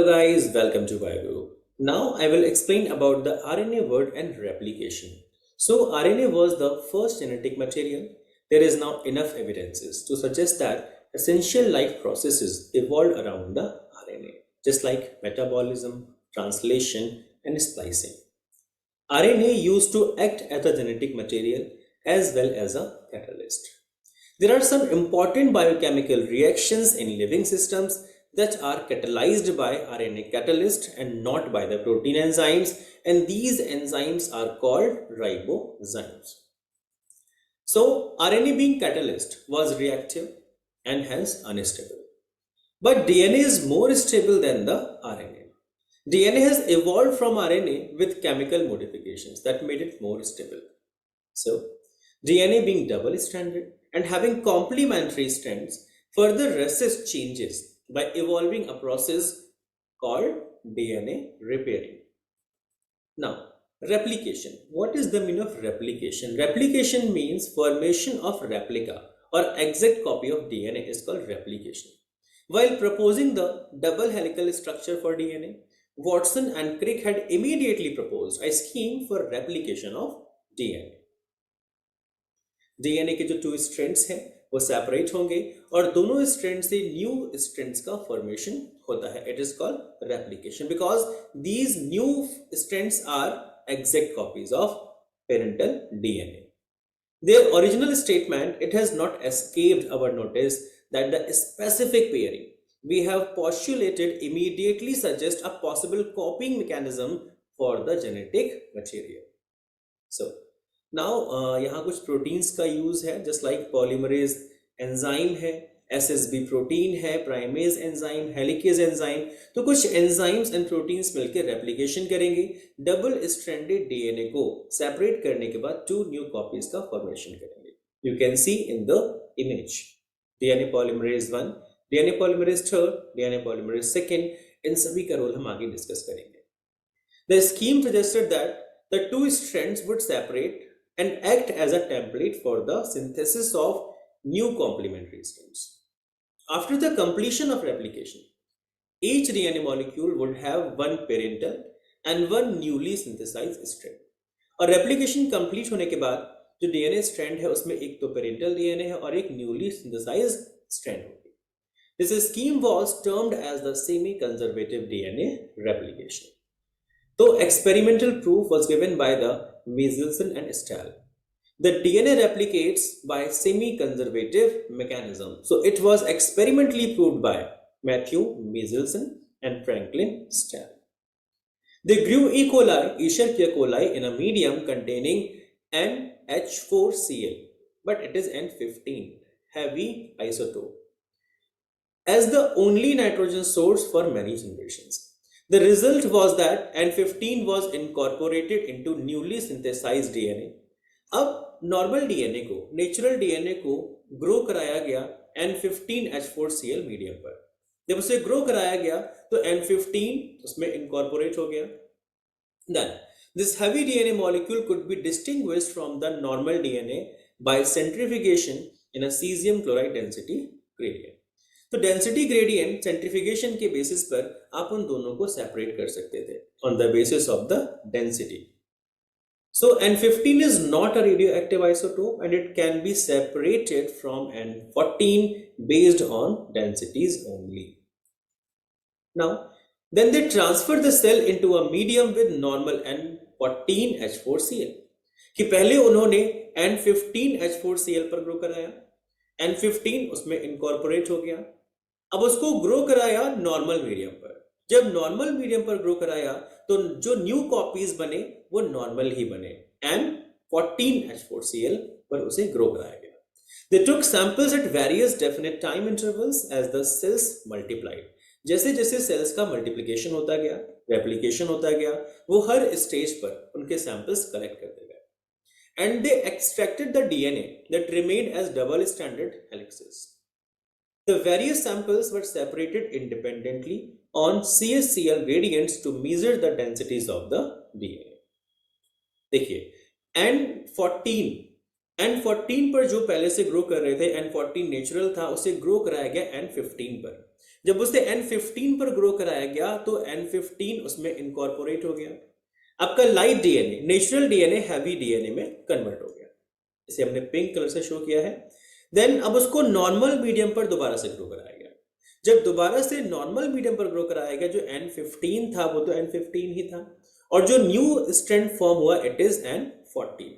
guys, welcome to BIOGURU. Now I will explain about the RNA word and replication. So RNA was the first genetic material. There is now enough evidences to suggest that essential life processes evolved around the RNA, just like metabolism, translation, and splicing. RNA used to act as a genetic material as well as a catalyst. There are some important biochemical reactions in living systems that are catalyzed by RNA catalyst and not by the protein enzymes, and these enzymes are called ribozymes. So RNA being catalyst was reactive and hence unstable. But DNA is more stable than the RNA. DNA has evolved from RNA with chemical modifications that made it more stable. So DNA being double stranded and having complementary strands further resists changes by evolving a process called DNA repairing. Now, replication. What is the meaning of replication? Replication means formation of replica or exact copy of DNA is called replication. While proposing the double helical structure for DNA, Watson and Crick had immediately proposed a scheme for replication of DNA. DNA के जो two strands हैं वो separate होंगे और दोनों strand से new strands का formation होता है. It is called replication because these new strands are exact copies of parental DNA. Their original statement, it has not escaped our notice that the specific pairing we have postulated immediately suggests a possible copying mechanism for the genetic material. So, now यहाँ कुछ proteins का use है just like polymerase enzyme है, SSB protein है, primase enzyme, helicase enzyme. तो कुछ enzymes and proteins मिलकर replication करेंगे, डबल स्ट्रैंडेड डीएनए को सेपरेट करने के बाद टू न्यू कॉपीज का फॉर्मेशन करेंगे. You can see in the image DNA polymerase 1, DNA polymerase 3, DNA polymerase 2. इन सभी का रोल हम आगे डिस्कस करेंगे. The scheme suggested that the two strands would separate and act as a template for the synthesis of new complementary strands. After the completion of replication, each DNA molecule would have one parental and one newly synthesized strand. और replication complete होने के बाद जो DNA strand है उसमें एक तो parental DNA है और एक newly synthesized strand होगी. This scheme was termed as the semi-conservative DNA replication. So experimental proof was given by the Michelson and Stahl. The DNA replicates by semi-conservative mechanism. So it was experimentally proved by Matthew Michelson and Franklin Stahl. They grew E. coli, Escherichia coli in a medium containing NH4Cl, but it is N15, heavy isotope, as the only nitrogen source for many generations. The result was that N15 was incorporated into newly synthesized DNA. अब normal DNA को, natural DNA को grow कराया गया N15H4Cl medium पर. जब उसे grow कराया गया तो N15 उसमें incorporate हो गया. Then this heavy DNA molecule could be distinguished from the normal DNA by centrifugation in a cesium chloride density gradient. तो डेंसिटी ग्रेडियंट सेंट्रीफिकेशन के बेसिस पर आप उन दोनों को सेपरेट कर सकते थे on the basis of the density. So N15 is not a radioactive isotope and it can be separated from N14 based on densities only. Now then they transfer the cell into a medium with normal N14H4Cl. कि पहले उन्होंने N15H4Cl पर grow कराया, N15 उसमें incorporate हो गया. अब उसको ग्रो कराया नॉर्मल मीडियम पर. जब नॉर्मल मीडियम पर ग्रो कराया तो जो न्यू कॉपीज बने वो नॉर्मल ही बने, N14H4Cl पर उसे ग्रो कराया गया. They took samples at various definite time intervals as the cells multiplied. जैसे जैसे सेल्स का मल्टीप्लिकेशन होता गया, रेप्लिकेशन होता गया, वो हर स्टेज पर उनके सैंपल्स कलेक्ट करते गए. And they extracted the DNA that remained as double-stranded helices. The various samples were separated independently on CSCl gradients to measure the densities of the DNA. देखिए N14 N14 पर जो पहले से grow कर रहे थे, N14 नेचुरल था, उसे ग्रो कराया गया N15 पर। जब उसे N15 पर ग्रो कराया गया तो N15 उसमें इनकॉर्पोरेट हो गया। आपका light DNA natural DNA heavy DNA में कन्वर्ट हो गया। इसे हमने पिंक कलर से शो किया है। देन अब उसको नॉर्मल मीडियम पर दोबारा से ग्रो कराया गया। जब दोबारा से नॉर्मल मीडियम पर ग्रो कराया गया, जो N15 था वो तो N15 ही था, और जो न्यू स्ट्रैंड फॉर्म हुआ इट इज N14।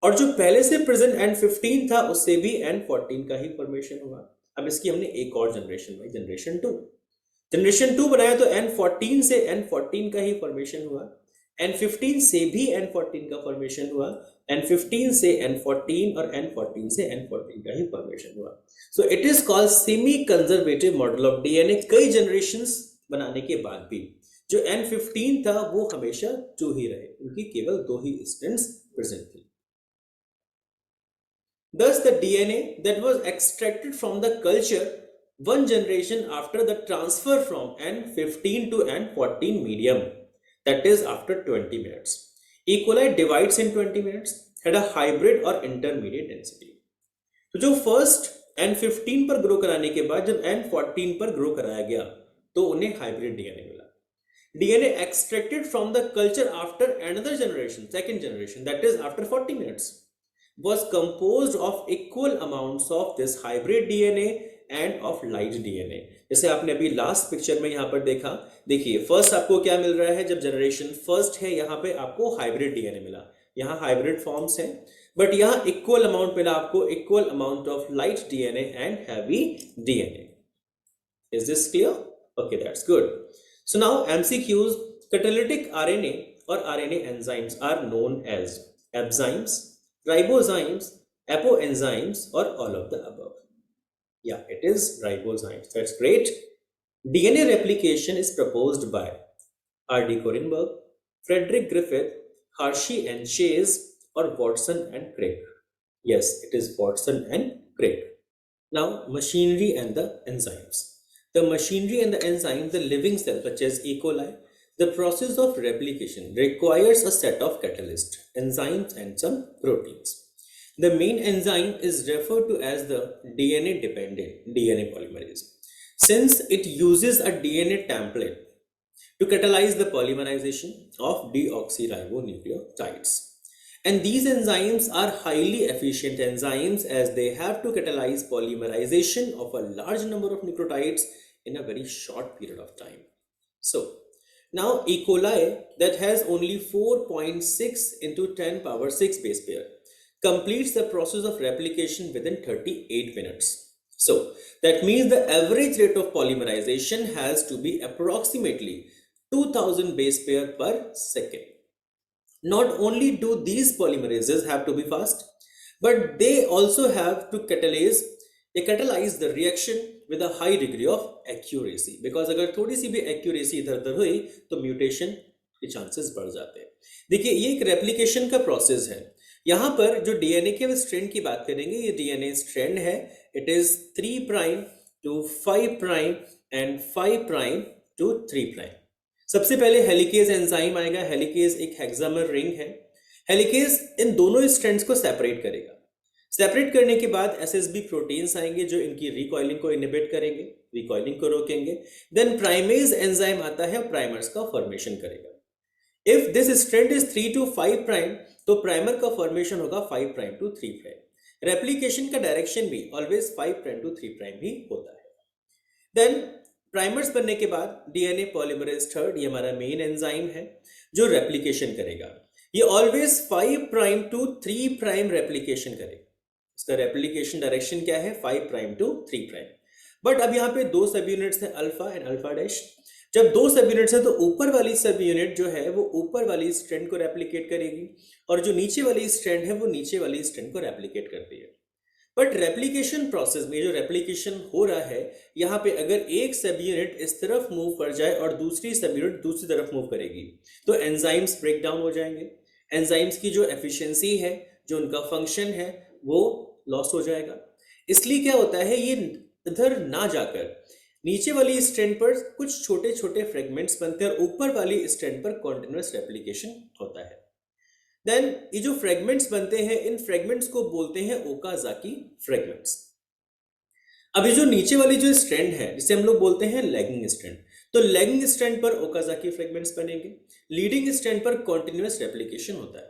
और जो पहले से प्रेजेंट N15 था उससे भी N14 का ही फॉर्मेशन हुआ। अब इसकी हमने एक और जनरेशन बनाई, जनरेशन 2 बनाया तो N14 से N14 का ही फॉर्मेशन हुआ, N15 से भी N14 का फॉर्मेशन हुआ, N15 से N14 और N14 से N14 का ही फॉर्मेशन हुआ। So it is called semi conservative model of DNA. कई जनरेशंस बनाने के बाद भी जो N15 था वो हमेशा 2 ही रहे, उनकी केवल 2 ही स्ट्रैंड्स प्रेजेंट थी। Thus, the DNA that was extracted from the culture one generation after the transfer from N15 to N14 medium, that is after 20 minutes. E. coli divides in 20 minutes, had a hybrid or intermediate density. तो जो first N15 पर grow कराने के बाद जब N14 पर grow कराया गया तो उन्हें हाइब्रिड डीएनए मिला। DNA extracted from the culture after another generation, second generation, that is after 40 minutes, was composed of equal amounts of this hybrid DNA and of light DNA। जैसे आपने अभी last picture में यहाँ पर देखा, देखिए first आपको क्या मिल रहा है, जब जनरेशन फर्स्ट है यहाँ पे आपको हाइब्रिड डीएनए मिला, यहाँ हाइब्रिड फॉर्म्स हैं, बट यहाँ इक्वल अमाउंट मिला आपको, equal amount of light DNA and heavy DNA. Is this clear? Okay, that's good. So now MCQs, catalytic RNA or RNA enzymes are known as enzymes, ribozymes, apoenzymes, or all of the above? Yeah, it is ribozymes. That's great. DNA replication is proposed by R.D. Corenberg, Frederick Griffith, Hershey and Chase, or Watson and Crick. Yes, it is Watson and Crick. Now, machinery and the enzymes. The machinery and the enzymes, the living cells such as E. coli, the process of replication requires a set of catalysts, enzymes, and some proteins. The main enzyme is referred to as the DNA-dependent DNA polymerase, since it uses a DNA template to catalyze the polymerization of deoxyribonucleotides. And these enzymes are highly efficient enzymes as they have to catalyze polymerization of a large number of nucleotides in a very short period of time. So, now E. coli that has only 4.6 into 10 power 6 base pair completes the process of replication within 38 minutes. So, that means the average rate of polymerization has to be approximately 2000 base pair per second. Not only do these polymerases have to be fast, but they also have to catalyze the reaction with a high degree of accuracy, because अगर थोड़ी सी भी accuracy इधर उधर हुई तो mutation के chances बढ़ जाते हैं। देखिए ये एक रेप्लिकेशन का प्रोसेस है। यहाँ पर जो डीएनए के स्ट्रैंड की बात करेंगे, ये डीएनए स्ट्रैंड है, it is 3 prime to 5 prime and 5 prime to 3 prime. सबसे पहले हेलिकेज एंजाइम आएगा। हेलिकेज एक हेक्सामर रिंग है। हेलिकेज इन दोनों स्ट्रैंड्स को सेपरेट करेगा। सेपरेट करने के बाद एसएसबी प्रोटीन्स आएंगे जो इनकी रिकॉइलिंग को इनहिबिट करेंगे, रिकॉइलिंग को रोकेंगे। देन प्राइमेज एंजाइम आता है, प्राइमर्स का फॉर्मेशन करेगा। If this strand is 3 to 5 prime तो प्राइमर का फॉर्मेशन होगा 5 प्राइम टू 3 प्राइम। रेप्लिकेशन का डायरेक्शन भी ऑलवेज 5 प्राइम टू 3 प्राइम ही होता है। देन प्राइमर्स बनने के बाद डीएनए पॉलीमरेज थर्ड, ये हमारा मेन एंजाइम है जो रेप्लिकेशन करेगा। ये always 5 prime to 3 prime replication करेगा। इसका रेप्लिकेशन डायरेक्शन क्या है? 5 प्राइम टू 3 प्राइम। बट अब यहाँ पे 2 सब यूनिट्स हैं, अल्फा एंड अल्फा डैश। जब 2 सब यूनिट्स हैं तो ऊपर वाली सब यूनिट जो है वो ऊपर वाली स्ट्रैंड को रेप्लिकेट करेगी और जो नीचे वाली स्ट्रैंड है वो नीचे वाली स्ट्रैंड को रेप्लिकेट करती है। बट रेप्लिकेशन प्रोसेस में जो रेप्लिकेशन हो रहा है, यहाँ पे अगर एक सब यूनिट इस तरफ मूव कर जाए और दूसरी सब यूनिट दूसरी तरफ मूव करेगी तो एंजाइम्स ब्रेक डाउन हो जाएंगे। एंजाइम्स की जो एफिशिएंसी है, जो उनका फंक्शन है, वो लॉस हो जाएगा। इसलिए क्या होता है, ये इधर ना जाकर नीचे वाली स्ट्रैंड पर कुछ छोटे छोटे फ्रेगमेंट्स बनते हैं और ऊपर वाली स्ट्रैंड पर कॉन्टिन्यूअस रेप्लिकेशन होता है। देन ये जो फ्रेगमेंट्स बनते हैं, इन फ्रेगमेंट्स को बोलते हैं ओकाजाकी फ्रेगमेंट्स। अब ये जो नीचे वाली जो स्ट्रैंड है जिसे हम लोग बोलते हैं लैगिंग स्ट्रैंड, तो लैगिंग स्ट्रैंड पर ओकाजाकी फ्रेगमेंट्स बनेंगे, लीडिंग स्ट्रैंड पर कॉन्टिन्यूअस रेप्लिकेशन होता है।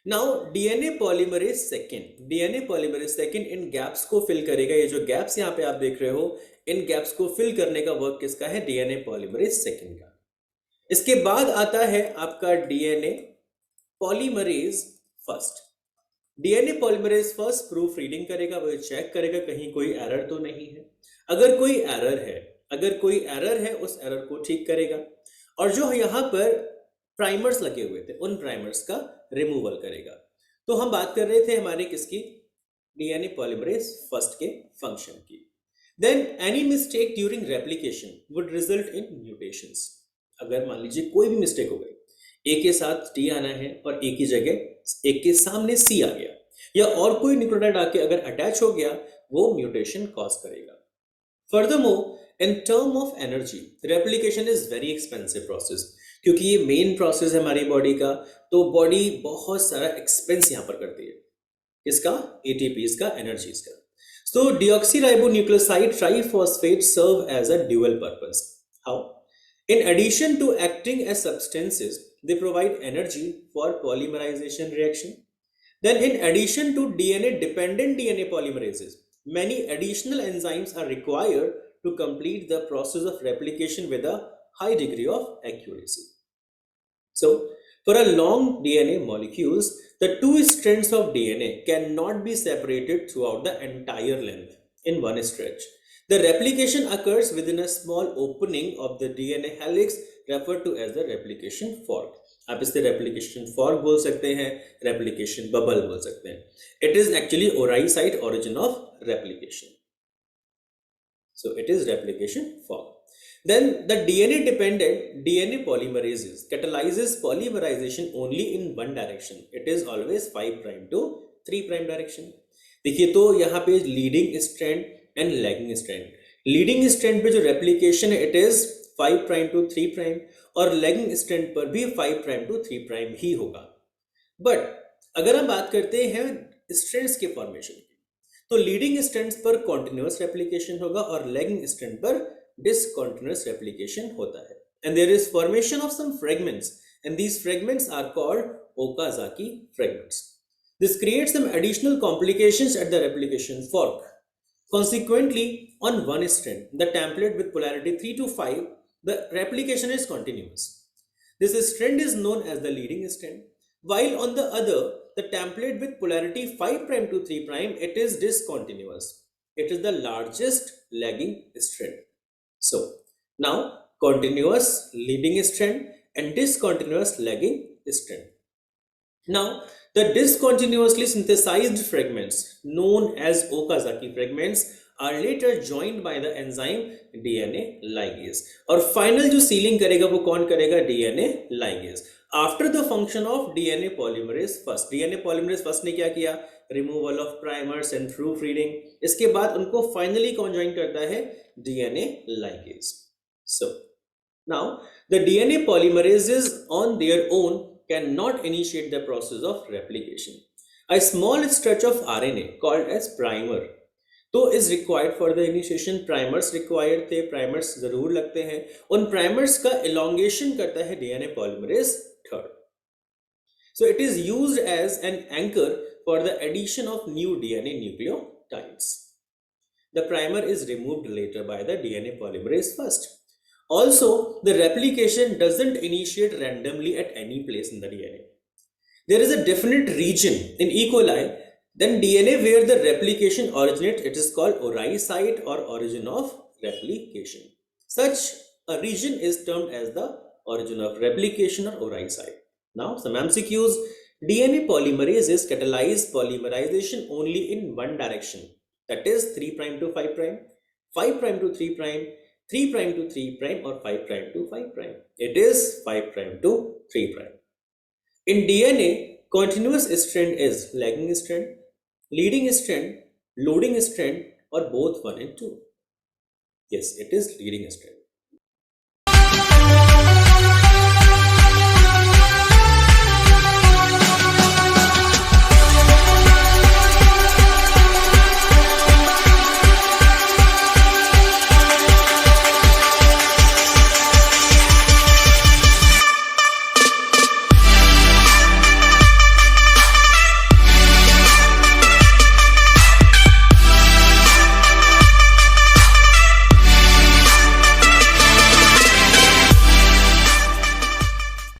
Now DNA polymerase second in gaps को फिल करेगा। ये जो गैप्स यहाँ पे आप देख रहे हो, इन गैप्स को फिल करने का वर्क किसका है? डीएनए पॉलीमरेज सेकेंड का। इसके बाद आता है आपका DNA polymerase first. DNA polymerase first proof reading करेगा, वो चेक करेगा कहीं कोई एरर तो नहीं है। अगर कोई एरर है उस एरर को ठीक करेगा, और जो यहाँ पर प्राइमर्स लगे हुए थे उन प्राइमर्स का रिमूवल करेगा। तो हम बात कर रहे थे हमारे किसकी? डीएनए पॉलीमरेज फर्स्ट के फंक्शन की। Then any mistake during replication would result in mutations. अगर मान लीजिए कोई भी मिस्टेक हो गई, ए के साथ टी आना है और ए की जगह ए के सामने सी आ गया, या और कोई न्यूक्लियोटाइड आके अगर अटैच हो गया, वो म्यूटेशन कॉज करेगा। Furthermore, in term of energy, replication is very expensive process. क्योंकि ये मेन प्रोसेस है हमारी बॉडी का, तो बॉडी बहुत सारा एक्सपेंस यहाँ पर करती है। इसका एटीपीज का, एनर्जीज का। So deoxyribonucleoside triphosphate serve as a dual purpose. How? In addition to acting as substances, they provide energy for polymerization reaction. Then in addition to DNA-dependent DNA polymerases, many additional enzymes are required to complete the process of replication with a high degree of accuracy. So, for a long DNA molecules, the two strands of DNA cannot be separated throughout the entire length in one stretch. The replication occurs within a small opening of the DNA helix referred to as the replication fork. आप इसे replication fork बोल सकते हैं, replication bubble बोल सकते हैं. It is actually ORI site origin of replication. So it is replication fork. Then the DNA dependent DNA polymerases catalyzes polymerization only in one direction. It is always 5' to 3' direction. देखिए तो यहाँ पे leading strand and lagging strand. Leading strand पे जो replication है it is 5' to 3', और lagging strand पर भी 5' to 3' ही होगा। बट अगर हम बात करते हैं स्ट्रैंड्स के फॉर्मेशन की, तो लीडिंग स्ट्रैंड्स पर कॉन्टिन्यूअस रेप्लिकेशन होगा और लैगिंग स्ट्रैंड पर डिसकॉन्टिन्यूअस रेप्लिकेशन होता है। And there is formation of some fragments, and these fragments are called Okazaki fragments. This creates some additional complications at the replication fork. Consequently, on one strand, the template with polarity 3 to 5, the replication is continuous. This strand is known as the leading strand, while on the other, the template with polarity 5' to 3', it is discontinuous. It is the largest lagging strand. So, now continuous leading strand and discontinuous lagging strand. Now, the discontinuously synthesized fragments known as Okazaki fragments are later joined by the enzyme DNA ligase. और final जो sealing करेगा वो कौन करेगा? DNA ligase. After the function of DNA polymerase first. DNA polymerase first ने क्या किया? Removal of primers and proofreading. इसके बाद उनको finally कौन join करता है? DNA ligase. So, now the DNA polymerases on their own cannot initiate the process of replication. A small stretch of RNA called as primer तो is required for the initiation. Primers required थे, primers जरूर लगते हैं। उन primers का elongation करता है DNA polymerase third. So it is used as an anchor for the addition of new DNA nucleotides. The primer is removed later by the DNA polymerase first. Also, the replication doesn't initiate randomly at any place in the DNA. There is a definite region in E. coli, then DNA where the replication originates. It is called ORI site or origin of replication. Such a region is termed as the origin of replication or ORI site. Now, some MCQs. DNA polymerases catalyze polymerization only in one direction. That is 3' to 5', 5' to 3', 3' to 3' or 5' to 5'. It is 5' to 3'. In DNA, continuous strand is lagging strand, leading strand, loading strand, or both 1 and 2. Yes, it is leading strand.